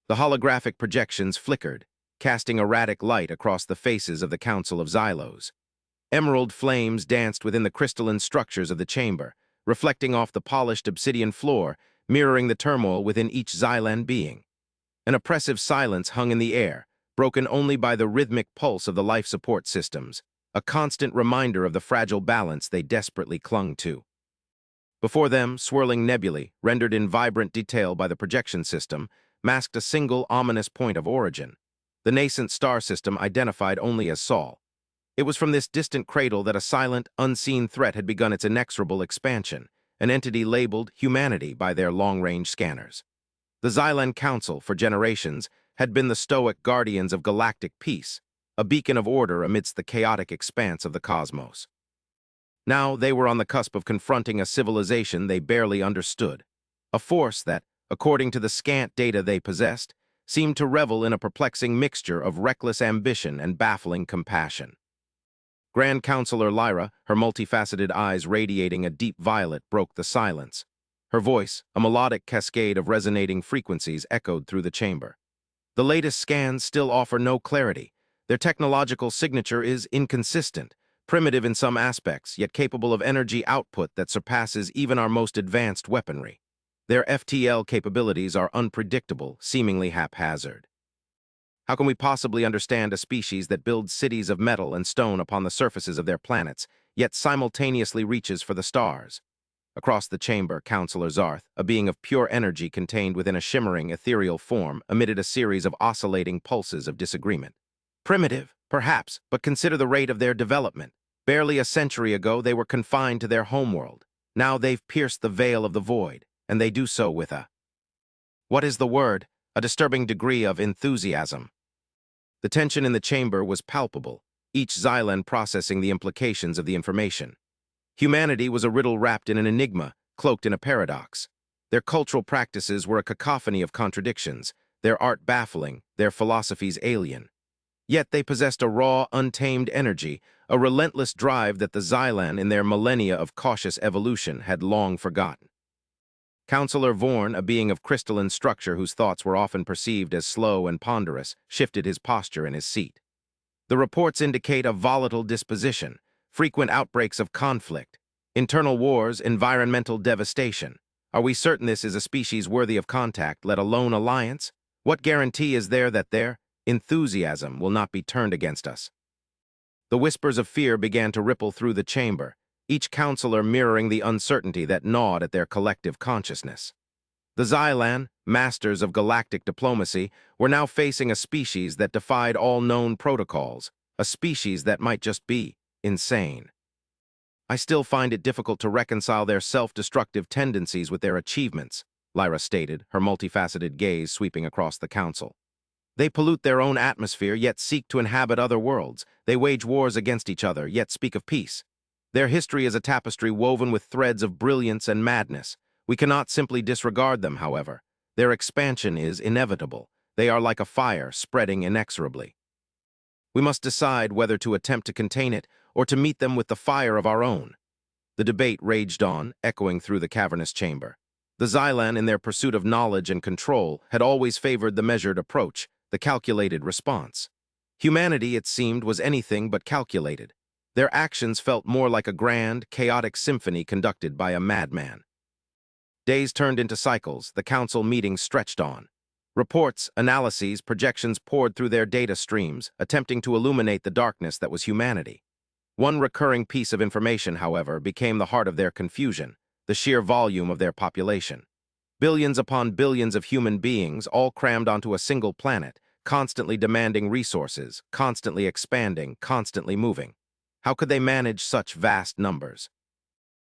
The holographic projections flickered, casting erratic light across the faces of the Council of Xylos. Emerald flames danced within the crystalline structures of the chamber, reflecting off the polished obsidian floor, mirroring the turmoil within each Xylan being. An oppressive silence hung in the air, broken only by the rhythmic pulse of the life support systems, a constant reminder of the fragile balance they desperately clung to. Before them, swirling nebulae, rendered in vibrant detail by the projection system, masked a single ominous point of origin, the nascent star system identified only as Sol. It was from this distant cradle that a silent, unseen threat had begun its inexorable expansion, an entity labeled humanity by their long-range scanners. The Xylan Council, for generations, had been the stoic guardians of galactic peace, a beacon of order amidst the chaotic expanse of the cosmos. Now they were on the cusp of confronting a civilization they barely understood, a force that, according to the scant data they possessed, seemed to revel in a perplexing mixture of reckless ambition and baffling compassion. Grand Counselor Lyra, her multifaceted eyes radiating a deep violet, broke the silence. Her voice, a melodic cascade of resonating frequencies, echoed through the chamber. The latest scans still offer no clarity. Their technological signature is inconsistent, primitive in some aspects, yet capable of energy output that surpasses even our most advanced weaponry. Their FTL capabilities are unpredictable, seemingly haphazard. How can we possibly understand a species that builds cities of metal and stone upon the surfaces of their planets, yet simultaneously reaches for the stars? Across the chamber, Counselor Zarth, a being of pure energy contained within a shimmering, ethereal form, emitted a series of oscillating pulses of disagreement. Primitive, perhaps, but consider the rate of their development. Barely a century ago, they were confined to their homeworld. Now they've pierced the veil of the void, and they do so with what is the word? A disturbing degree of enthusiasm. The tension in the chamber was palpable, each Xylan processing the implications of the information. Humanity was a riddle wrapped in an enigma, cloaked in a paradox. Their cultural practices were a cacophony of contradictions, their art baffling, their philosophies alien. Yet they possessed a raw, untamed energy, a relentless drive that the Xylan in their millennia of cautious evolution had long forgotten. Counselor Vorn, a being of crystalline structure whose thoughts were often perceived as slow and ponderous, shifted his posture in his seat. The reports indicate a volatile disposition, frequent outbreaks of conflict, internal wars, environmental devastation. Are we certain this is a species worthy of contact, let alone alliance? What guarantee is there that their enthusiasm will not be turned against us? The whispers of fear began to ripple through the chamber, each counselor mirroring the uncertainty that gnawed at their collective consciousness. The Xylan, masters of galactic diplomacy, were now facing a species that defied all known protocols, a species that might just be insane. I still find it difficult to reconcile their self-destructive tendencies with their achievements, Lyra stated, her multifaceted gaze sweeping across the council. They pollute their own atmosphere, yet seek to inhabit other worlds. They wage wars against each other, yet speak of peace. Their history is a tapestry woven with threads of brilliance and madness. We cannot simply disregard them, however. Their expansion is inevitable. They are like a fire, spreading inexorably. We must decide whether to attempt to contain it or to meet them with the fire of our own. The debate raged on, echoing through the cavernous chamber. The Xylan, in their pursuit of knowledge and control, had always favored the measured approach, the calculated response. Humanity, it seemed, was anything but calculated. Their actions felt more like a grand, chaotic symphony conducted by a madman. Days turned into cycles, the council meetings stretched on. Reports, analyses, projections poured through their data streams, attempting to illuminate the darkness that was humanity. One recurring piece of information, however, became the heart of their confusion, the sheer volume of their population. Billions upon billions of human beings, all crammed onto a single planet, constantly demanding resources, constantly expanding, constantly moving. How could they manage such vast numbers?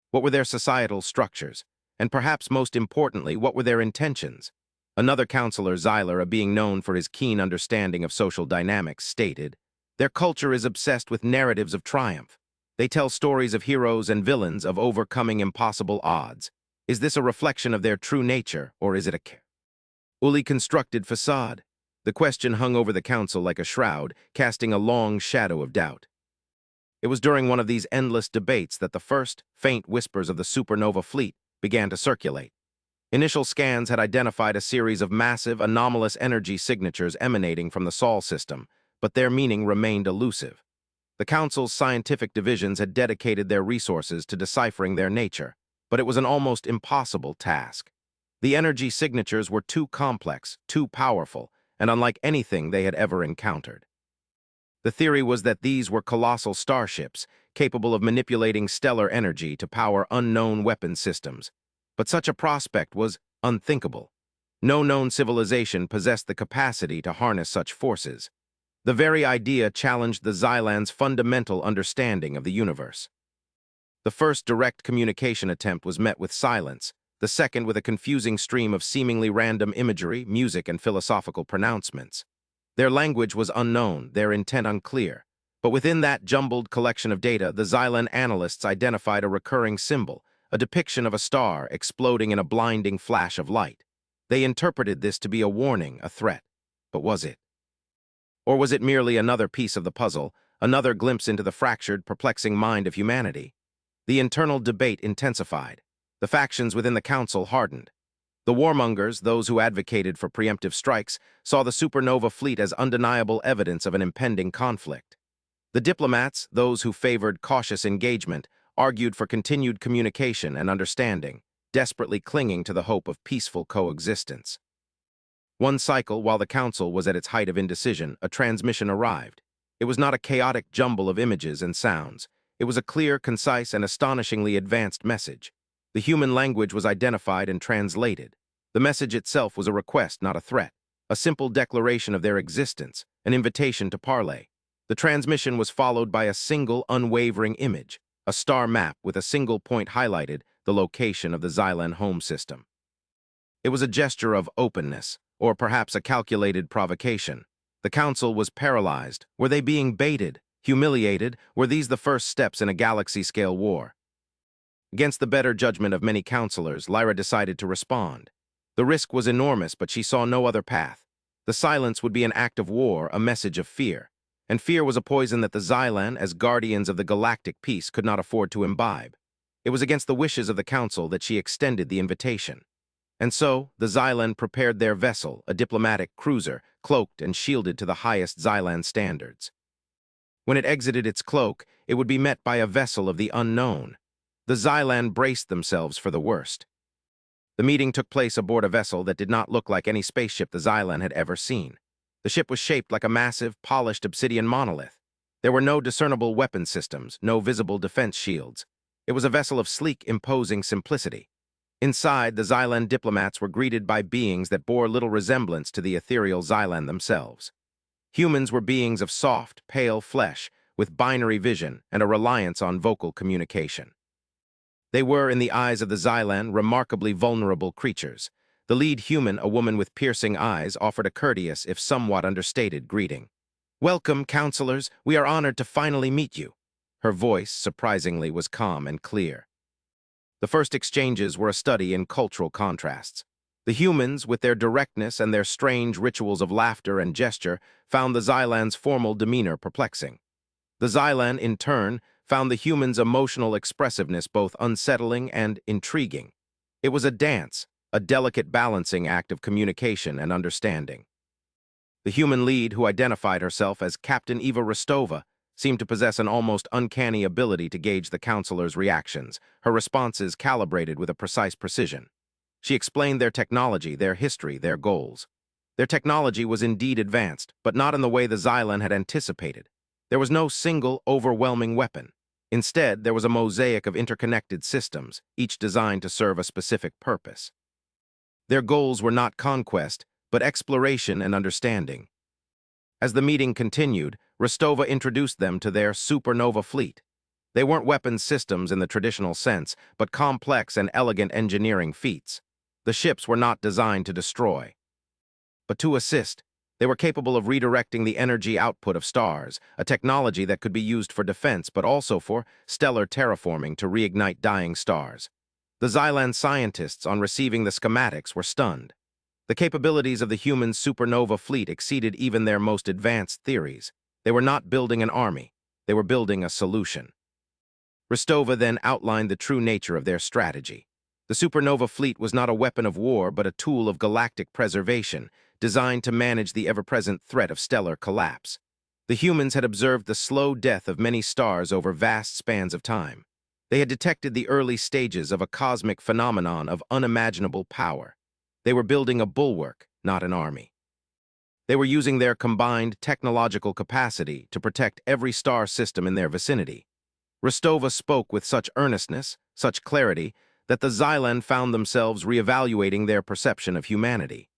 What were their societal structures? And perhaps most importantly, what were their intentions? Another counselor, Xyler, a being known for his keen understanding of social dynamics, stated, "Their culture is obsessed with narratives of triumph. They tell stories of heroes and villains, of overcoming impossible odds. Is this a reflection of their true nature, or is it a fully constructed facade?" The question hung over the council like a shroud, casting a long shadow of doubt. It was during one of these endless debates that the first, faint whispers of the Supernova fleet began to circulate. Initial scans had identified a series of massive, anomalous energy signatures emanating from the Sol system, but their meaning remained elusive. The Council's scientific divisions had dedicated their resources to deciphering their nature, but it was an almost impossible task. The energy signatures were too complex, too powerful, and unlike anything they had ever encountered. The theory was that these were colossal starships, capable of manipulating stellar energy to power unknown weapon systems. But such a prospect was unthinkable. No known civilization possessed the capacity to harness such forces. The very idea challenged the Xylan's fundamental understanding of the universe. The first direct communication attempt was met with silence, the second with a confusing stream of seemingly random imagery, music, and philosophical pronouncements. Their language was unknown, their intent unclear. But within that jumbled collection of data, the Xylan analysts identified a recurring symbol, a depiction of a star exploding in a blinding flash of light. They interpreted this to be a warning, a threat. But was it? Or was it merely another piece of the puzzle, another glimpse into the fractured, perplexing mind of humanity? The internal debate intensified. The factions within the Council hardened. The warmongers, those who advocated for preemptive strikes, saw the Supernova fleet as undeniable evidence of an impending conflict. The diplomats, those who favored cautious engagement, argued for continued communication and understanding, desperately clinging to the hope of peaceful coexistence. One cycle, while the Council was at its height of indecision, a transmission arrived. It was not a chaotic jumble of images and sounds. It was a clear, concise, and astonishingly advanced message. The human language was identified and translated. The message itself was a request, not a threat, a simple declaration of their existence, an invitation to parley. The transmission was followed by a single, unwavering image, a star map with a single point highlighted, the location of the Xylan home system. It was a gesture of openness, or perhaps a calculated provocation. The Council was paralyzed. Were they being baited, humiliated? Were these the first steps in a galaxy-scale war? Against the better judgment of many counselors, Lyra decided to respond. The risk was enormous, but she saw no other path. The silence would be an act of war, a message of fear. And fear was a poison that the Xylan, as guardians of the galactic peace, could not afford to imbibe. It was against the wishes of the Council that she extended the invitation. And so, the Xylan prepared their vessel, a diplomatic cruiser, cloaked and shielded to the highest Xylan standards. When it exited its cloak, it would be met by a vessel of the unknown. The Xylan braced themselves for the worst. The meeting took place aboard a vessel that did not look like any spaceship the Xylan had ever seen. The ship was shaped like a massive, polished obsidian monolith. There were no discernible weapon systems, no visible defense shields. It was a vessel of sleek, imposing simplicity. Inside, the Xylan diplomats were greeted by beings that bore little resemblance to the ethereal Xylan themselves. Humans were beings of soft, pale flesh, with binary vision and a reliance on vocal communication. They were, in the eyes of the Xylan, remarkably vulnerable creatures. The lead human, a woman with piercing eyes, offered a courteous, if somewhat understated, greeting. "Welcome, counselors. We are honored to finally meet you." Her voice, surprisingly, was calm and clear. The first exchanges were a study in cultural contrasts. The humans, with their directness and their strange rituals of laughter and gesture, found the Xylan's formal demeanor perplexing. The Xylan, in turn, found the humans' emotional expressiveness both unsettling and intriguing. It was a dance, a delicate balancing act of communication and understanding. The human lead, who identified herself as Captain Eva Rostova, seemed to possess an almost uncanny ability to gauge the counselors' reactions, her responses calibrated with a precise precision. She explained their technology, their history, their goals. Their technology was indeed advanced, but not in the way the Xylan had anticipated. There was no single, overwhelming weapon. Instead, there was a mosaic of interconnected systems, each designed to serve a specific purpose. Their goals were not conquest, but exploration and understanding. As the meeting continued, Rostova introduced them to their Supernova fleet. They weren't weapons systems in the traditional sense, but complex and elegant engineering feats. The ships were not designed to destroy, but to assist. They were capable of redirecting the energy output of stars, a technology that could be used for defense but also for stellar terraforming to reignite dying stars. The Xylan scientists, on receiving the schematics, were stunned. The capabilities of the human Supernova fleet exceeded even their most advanced theories. They were not building an army. They were building a solution. Rostova then outlined the true nature of their strategy. The Supernova fleet was not a weapon of war but a tool of galactic preservation, designed to manage the ever-present threat of stellar collapse. The humans had observed the slow death of many stars over vast spans of time. They had detected the early stages of a cosmic phenomenon of unimaginable power. They were building a bulwark, not an army. They were using their combined technological capacity to protect every star system in their vicinity. Rostova spoke with such earnestness, such clarity, that the Xylan found themselves reevaluating their perception of humanity.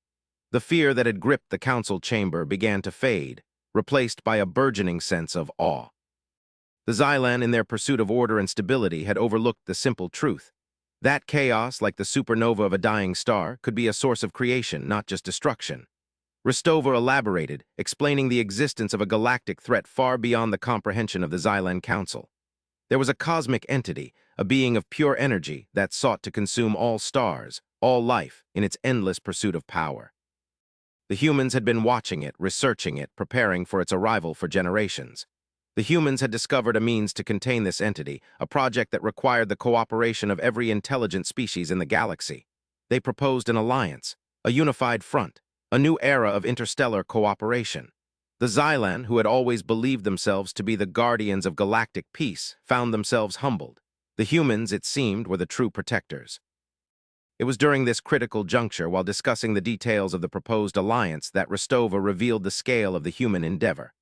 The fear that had gripped the council chamber began to fade, replaced by a burgeoning sense of awe. The Xylan, in their pursuit of order and stability, had overlooked the simple truth. That chaos, like the supernova of a dying star, could be a source of creation, not just destruction. Rostova elaborated, explaining the existence of a galactic threat far beyond the comprehension of the Xylan Council. There was a cosmic entity, a being of pure energy that sought to consume all stars, all life, in its endless pursuit of power. The humans had been watching it, researching it, preparing for its arrival for generations. The humans had discovered a means to contain this entity, a project that required the cooperation of every intelligent species in the galaxy. They proposed an alliance, a unified front, a new era of interstellar cooperation. The Xylan, who had always believed themselves to be the guardians of galactic peace, found themselves humbled. The humans, it seemed, were the true protectors. It was during this critical juncture, while discussing the details of the proposed alliance, that Rostova revealed the scale of the human endeavor.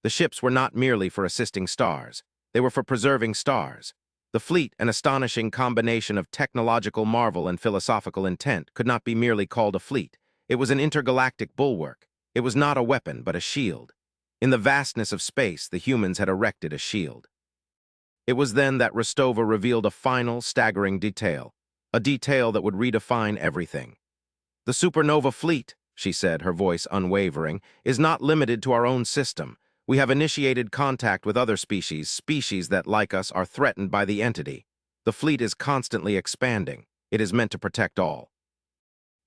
The ships were not merely for assisting stars. They were for preserving stars. The fleet, an astonishing combination of technological marvel and philosophical intent, could not be merely called a fleet. It was an intergalactic bulwark. It was not a weapon, but a shield. In the vastness of space, the humans had erected a shield. It was then that Rostova revealed a final, staggering detail, a detail that would redefine everything. The Supernova fleet, she said, her voice unwavering, is not limited to our own system. We have initiated contact with other species that, like us, are threatened by the entity. The fleet is constantly expanding. It is meant to protect all.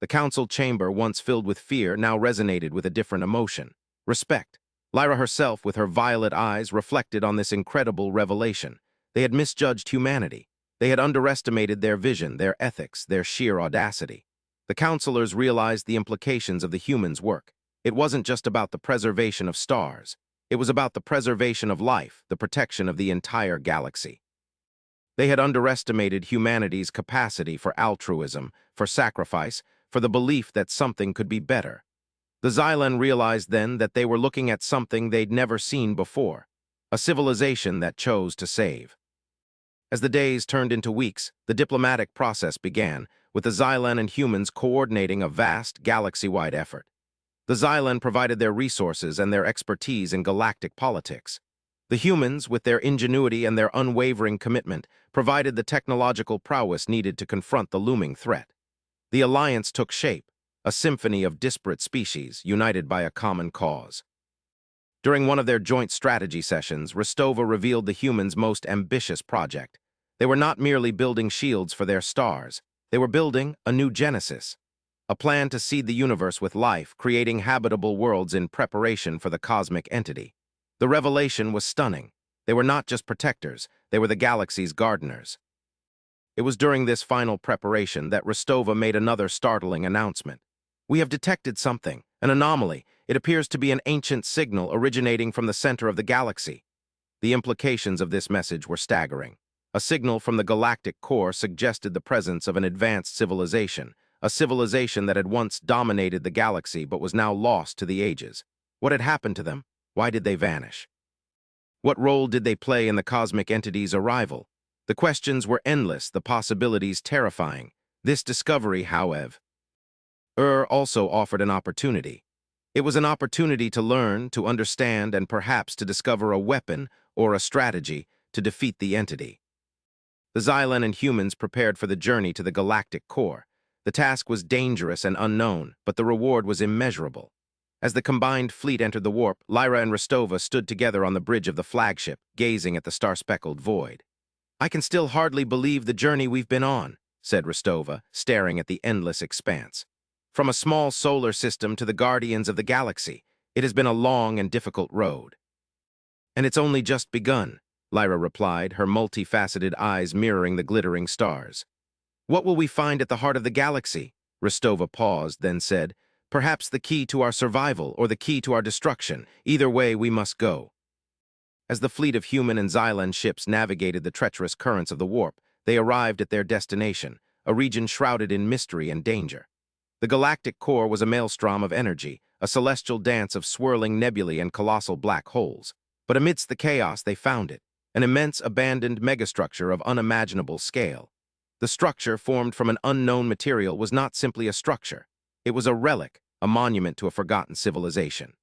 The council chamber, once filled with fear, now resonated with a different emotion: respect. Lyra herself, with her violet eyes, reflected on this incredible revelation. They had misjudged humanity. They had underestimated their vision, their ethics, their sheer audacity. The counselors realized the implications of the humans' work. It wasn't just about the preservation of stars. It was about the preservation of life, the protection of the entire galaxy. They had underestimated humanity's capacity for altruism, for sacrifice, for the belief that something could be better. The Xylan realized then that they were looking at something they'd never seen before, a civilization that chose to save. As the days turned into weeks, the diplomatic process began, with the Xylan and humans coordinating a vast, galaxy-wide effort. The Xylan provided their resources and their expertise in galactic politics. The humans, with their ingenuity and their unwavering commitment, provided the technological prowess needed to confront the looming threat. The alliance took shape, a symphony of disparate species united by a common cause. During one of their joint strategy sessions, Rostova revealed the humans' most ambitious project. They were not merely building shields for their stars. They were building a new Genesis, a plan to seed the universe with life, creating habitable worlds in preparation for the cosmic entity. The revelation was stunning. They were not just protectors, they were the galaxy's gardeners. It was during this final preparation that Rostova made another startling announcement. We have detected something, an anomaly. It appears to be an ancient signal originating from the center of the galaxy. The implications of this message were staggering. A signal from the galactic core suggested the presence of an advanced civilization, a civilization that had once dominated the galaxy but was now lost to the ages. What had happened to them? Why did they vanish? What role did they play in the cosmic entity's arrival? The questions were endless, the possibilities terrifying. This discovery, however, also offered an opportunity. It was an opportunity to learn, to understand, and perhaps to discover a weapon or a strategy to defeat the entity. The Xylan and humans prepared for the journey to the galactic core. The task was dangerous and unknown, but the reward was immeasurable. As the combined fleet entered the warp, Lyra and Rostova stood together on the bridge of the flagship, gazing at the star-speckled void. I can still hardly believe the journey we've been on, said Rostova, staring at the endless expanse. From a small solar system to the guardians of the galaxy, it has been a long and difficult road. And it's only just begun, Lyra replied, her multifaceted eyes mirroring the glittering stars. What will we find at the heart of the galaxy? Rostova paused, then said, perhaps the key to our survival or the key to our destruction. Either way, we must go. As the fleet of human and Xylan ships navigated the treacherous currents of the warp, they arrived at their destination, a region shrouded in mystery and danger. The galactic core was a maelstrom of energy, a celestial dance of swirling nebulae and colossal black holes. But amidst the chaos they found it, an immense abandoned megastructure of unimaginable scale. The structure, formed from an unknown material, was not simply a structure. It was a relic, a monument to a forgotten civilization.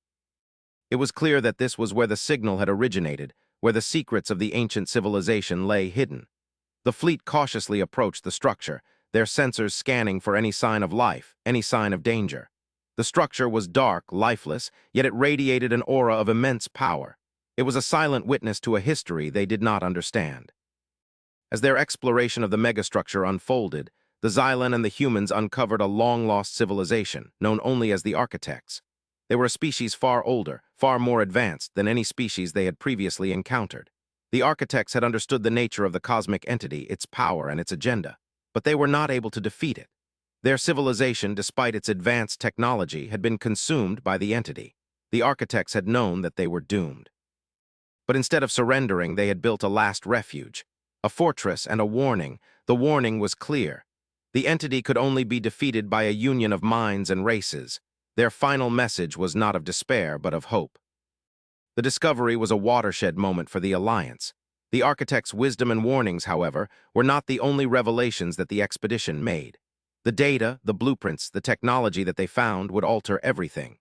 It was clear that this was where the signal had originated, where the secrets of the ancient civilization lay hidden. The fleet cautiously approached the structure, their sensors scanning for any sign of life, any sign of danger. The structure was dark, lifeless, yet it radiated an aura of immense power. It was a silent witness to a history they did not understand. As their exploration of the megastructure unfolded, the Xylan and the humans uncovered a long-lost civilization, known only as the Architects. They were a species far older, far more advanced than any species they had previously encountered. The Architects had understood the nature of the cosmic entity, its power, and its agenda, but they were not able to defeat it. Their civilization, despite its advanced technology, had been consumed by the entity. The Architects had known that they were doomed. But instead of surrendering, they had built a last refuge, a fortress and a warning. The warning was clear. The entity could only be defeated by a union of minds and races. Their final message was not of despair, but of hope. The discovery was a watershed moment for the Alliance. The Architects' wisdom and warnings, however, were not the only revelations that the expedition made. The data, the blueprints, the technology that they found would alter everything.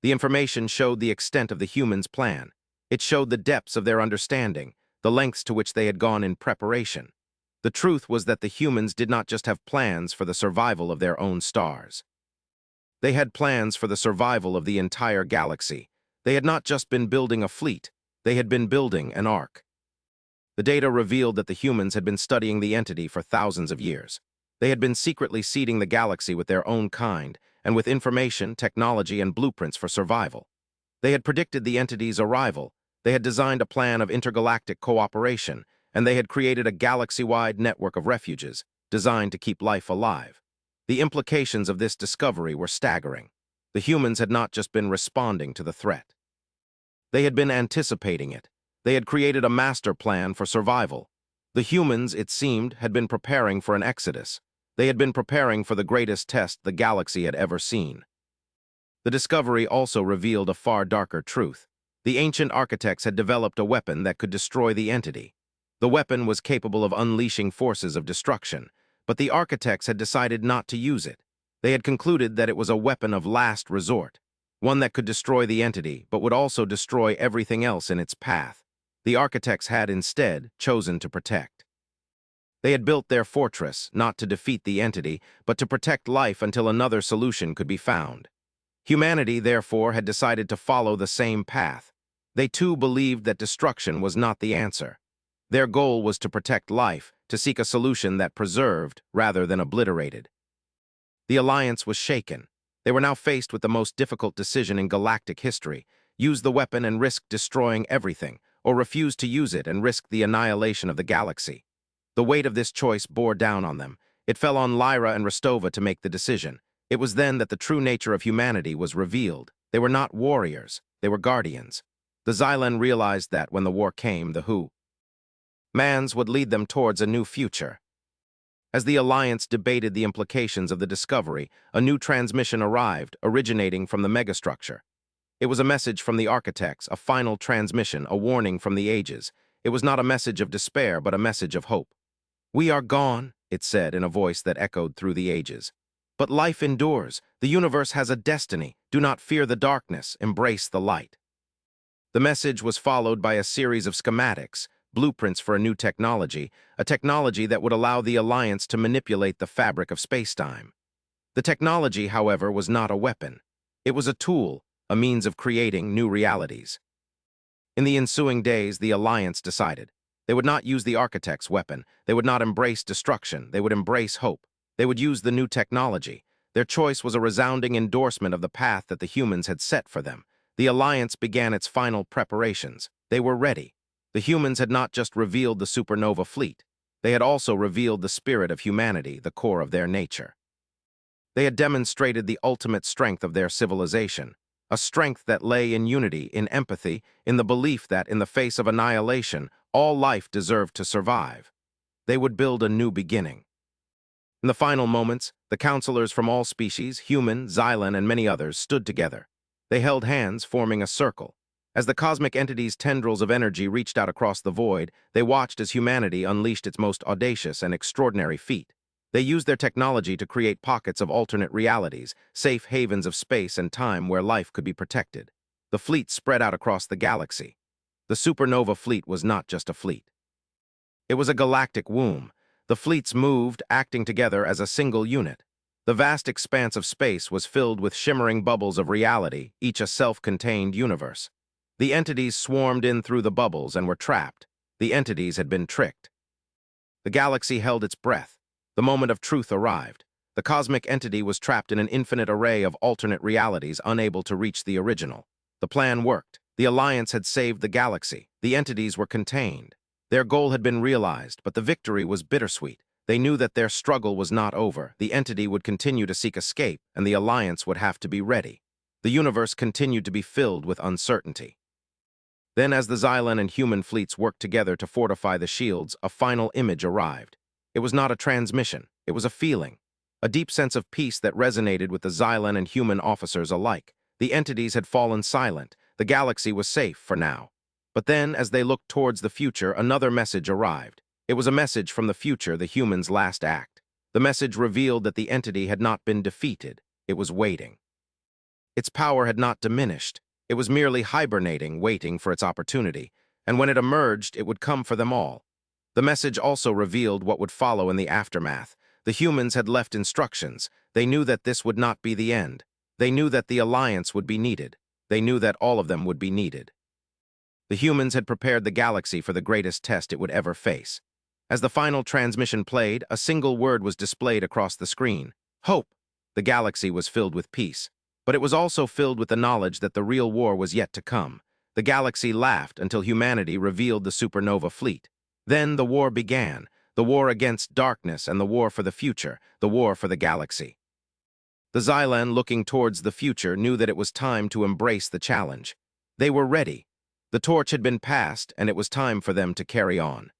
The information showed the extent of the humans' plan. It showed the depths of their understanding, the lengths to which they had gone in preparation. The truth was that the humans did not just have plans for the survival of their own stars. They had plans for the survival of the entire galaxy. They had not just been building a fleet, they had been building an ark. The data revealed that the humans had been studying the entity for thousands of years. They had been secretly seeding the galaxy with their own kind, and with information, technology, and blueprints for survival. They had predicted the entity's arrival. They had designed a plan of intergalactic cooperation, and they had created a galaxy-wide network of refuges designed to keep life alive. The implications of this discovery were staggering. The humans had not just been responding to the threat. They had been anticipating it. They had created a master plan for survival. The humans, it seemed, had been preparing for an exodus. They had been preparing for the greatest test the galaxy had ever seen. The discovery also revealed a far darker truth. The ancient Architects had developed a weapon that could destroy the entity. The weapon was capable of unleashing forces of destruction, but the Architects had decided not to use it. They had concluded that it was a weapon of last resort, one that could destroy the entity but would also destroy everything else in its path. The Architects had instead chosen to protect. They had built their fortress not to defeat the entity, but to protect life until another solution could be found. Humanity, therefore, had decided to follow the same path. They too believed that destruction was not the answer. Their goal was to protect life, to seek a solution that preserved rather than obliterated. The Alliance was shaken. They were now faced with the most difficult decision in galactic history: use the weapon and risk destroying everything, or refuse to use it and risk the annihilation of the galaxy. The weight of this choice bore down on them. It fell on Lyra and Rostova to make the decision. It was then that the true nature of humanity was revealed. They were not warriors, they were guardians. The Xylan realized that when the war came, the humans would lead them towards a new future. As the Alliance debated the implications of the discovery, a new transmission arrived, originating from the megastructure. It was a message from the Architects, a final transmission, a warning from the ages. It was not a message of despair, but a message of hope. "We are gone," it said in a voice that echoed through the ages. "But life endures. The universe has a destiny. Do not fear the darkness. Embrace the light." The message was followed by a series of schematics, blueprints for a new technology, a technology that would allow the Alliance to manipulate the fabric of spacetime. The technology, however, was not a weapon. It was a tool, a means of creating new realities. In the ensuing days, the Alliance decided. They would not use the Architect's weapon. They would not embrace destruction. They would embrace hope. They would use the new technology. Their choice was a resounding endorsement of the path that the humans had set for them. The Alliance began its final preparations. They were ready. The humans had not just revealed the Supernova fleet. They had also revealed the spirit of humanity, the core of their nature. They had demonstrated the ultimate strength of their civilization, a strength that lay in unity, in empathy, in the belief that, in the face of annihilation, all life deserved to survive. They would build a new beginning. In the final moments, the counselors from all species, human, Xylan, and many others, stood together. They held hands, forming a circle. As the cosmic entity's tendrils of energy reached out across the void, they watched as humanity unleashed its most audacious and extraordinary feat. They used their technology to create pockets of alternate realities, safe havens of space and time where life could be protected. The fleet spread out across the galaxy. The Supernova fleet was not just a fleet. It was a galactic womb. The fleets moved, acting together as a single unit. The vast expanse of space was filled with shimmering bubbles of reality, each a self-contained universe. The entities swarmed in through the bubbles and were trapped. The entities had been tricked. The galaxy held its breath. The moment of truth arrived. The cosmic entity was trapped in an infinite array of alternate realities, unable to reach the original. The plan worked. The Alliance had saved the galaxy. The entities were contained. Their goal had been realized, but the victory was bittersweet. They knew that their struggle was not over. The entity would continue to seek escape, and the Alliance would have to be ready. The universe continued to be filled with uncertainty. Then, as the Xylan and human fleets worked together to fortify the shields, a final image arrived. It was not a transmission. It was a feeling. A deep sense of peace that resonated with the Xylan and human officers alike. The entities had fallen silent. The galaxy was safe for now. But then, as they looked towards the future, another message arrived. It was a message from the future, the humans' last act. The message revealed that the entity had not been defeated. It was waiting. Its power had not diminished. It was merely hibernating, waiting for its opportunity. And when it emerged, it would come for them all. The message also revealed what would follow in the aftermath. The humans had left instructions. They knew that this would not be the end. They knew that the Alliance would be needed. They knew that all of them would be needed. The humans had prepared the galaxy for the greatest test it would ever face. As the final transmission played, a single word was displayed across the screen: hope. The galaxy was filled with peace. But it was also filled with the knowledge that the real war was yet to come. The galaxy laughed until humanity revealed the Supernova fleet. Then the war began, the war against darkness and the war for the future, the war for the galaxy. The Xylan, looking towards the future, knew that it was time to embrace the challenge. They were ready. The torch had been passed, and it was time for them to carry on.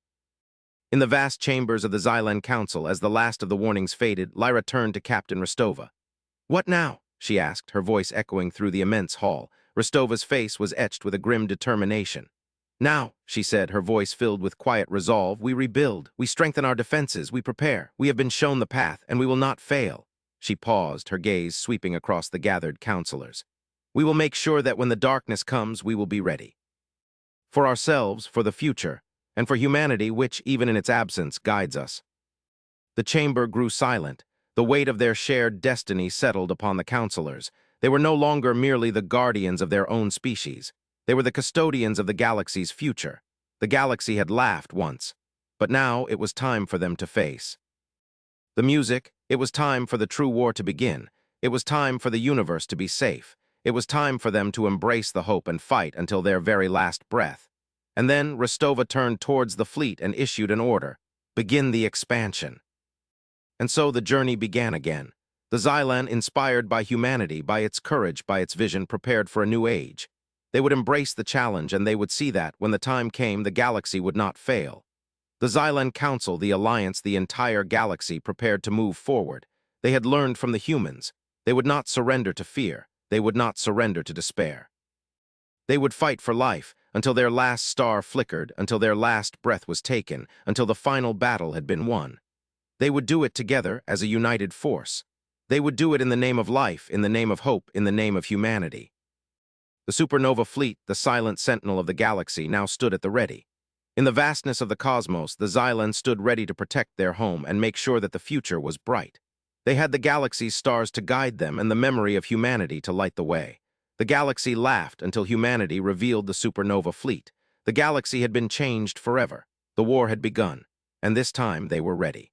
In the vast chambers of the Xylan Council, as the last of the warnings faded, Lyra turned to Captain Rostova. "What now?" she asked, her voice echoing through the immense hall. Rostova's face was etched with a grim determination. "Now," she said, her voice filled with quiet resolve, "we rebuild, we strengthen our defenses, we prepare. We have been shown the path, and we will not fail." She paused, her gaze sweeping across the gathered counselors. "We will make sure that when the darkness comes, we will be ready. For ourselves, for the future, and for humanity which, even in its absence, guides us." The chamber grew silent. The weight of their shared destiny settled upon the counselors. They were no longer merely the guardians of their own species. They were the custodians of the galaxy's future. The galaxy had laughed once, but now it was time for them to face. The music, it was time for the true war to begin. It was time for the universe to be safe. It was time for them to embrace the hope and fight until their very last breath. And then Rostova turned towards the fleet and issued an order: begin the expansion. And so the journey began again. The Xylan, inspired by humanity, by its courage, by its vision, prepared for a new age. They would embrace the challenge, and they would see that, when the time came, the galaxy would not fail. The Xylan Council, the Alliance, the entire galaxy prepared to move forward. They had learned from the humans. They would not surrender to fear. They would not surrender to despair. They would fight for life, until their last star flickered, until their last breath was taken, until the final battle had been won. They would do it together as a united force. They would do it in the name of life, in the name of hope, in the name of humanity. The Supernova fleet, the silent sentinel of the galaxy, now stood at the ready. In the vastness of the cosmos, the Xylan stood ready to protect their home and make sure that the future was bright. They had the galaxy's stars to guide them and the memory of humanity to light the way. The galaxy laughed until humanity revealed the Supernova fleet. The galaxy had been changed forever. The war had begun, and this time they were ready.